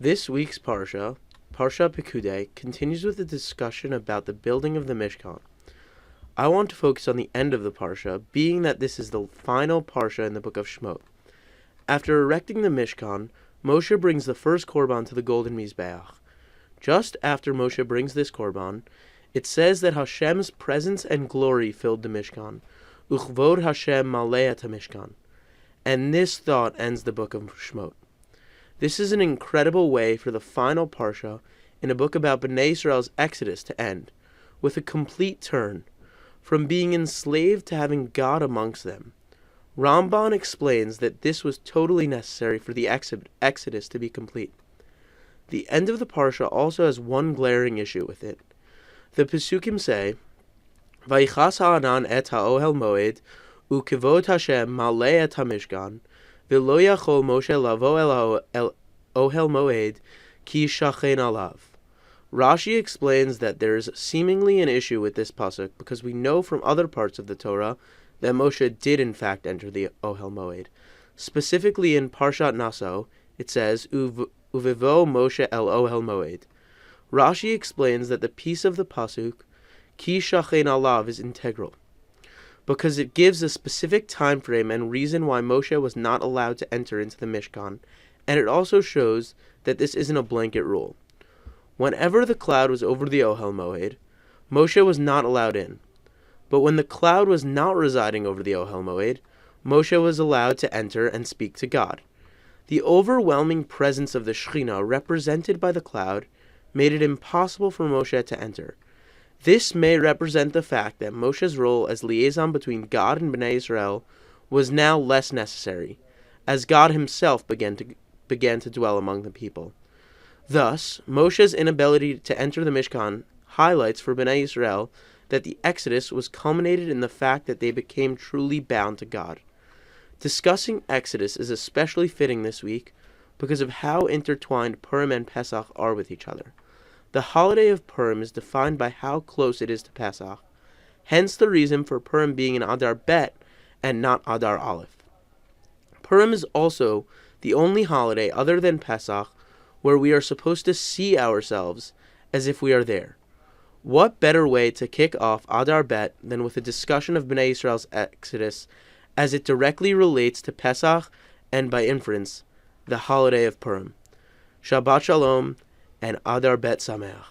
This week's Parsha, Parshat Pekudei, continues with a discussion about the building of the Mishkan. I want to focus on the end of the Parsha, being that this is the final Parsha in the book of Shemot. After erecting the Mishkan, Moshe brings the first korban to the golden Mizbeach. Just after Moshe brings this korban, it says that Hashem's presence and glory filled the Mishkan. Uchvod Hashem malei et Mishkan. And this thought ends the book of Shemot. This is an incredible way for the final Parsha in a book about Bnei Israel's exodus to end, with a complete turn, from being enslaved to having God amongst them. Ramban explains that this was totally necessary for the exodus to be complete. The end of the Parsha also has one glaring issue with it. The Pesukim say, Vayichas ha'anan et ha'ohel moed, u'kivod Hashem malei et ha'mishkan, V'lo yachol Moshe lavo el ohel moed ki shachen alav. Rashi explains that there is seemingly an issue with this pasuk because we know from other parts of the Torah that Moshe did in fact enter the ohel moed. Specifically in Parshat Naso, it says uvivo Moshe el ohel moed. Rashi explains that the piece of the pasuk ki shachen alav is integral, because it gives a specific time frame and reason why Moshe was not allowed to enter into the Mishkan, and it also shows that this isn't a blanket rule. Whenever the cloud was over the Ohel Moed, Moshe was not allowed in. But when the cloud was not residing over the Ohel Moed, Moshe was allowed to enter and speak to God. The overwhelming presence of the Shekhinah represented by the cloud made it impossible for Moshe to enter. This may represent the fact that Moshe's role as liaison between God and Bnei Israel was now less necessary, as God himself began to dwell among the people. Thus, Moshe's inability to enter the Mishkan highlights for Bnei Israel that the Exodus was culminated in the fact that they became truly bound to God. Discussing Exodus is especially fitting this week because of how intertwined Purim and Pesach are with each other. The holiday of Purim is defined by how close it is to Pesach, hence the reason for Purim being in Adar Bet and not Adar Aleph. Purim is also the only holiday other than Pesach where we are supposed to see ourselves as if we are there. What better way to kick off Adar Bet than with a discussion of Bnei Israel's exodus as it directly relates to Pesach and, by inference, the holiday of Purim. Shabbat Shalom and Adar Bet Sameach.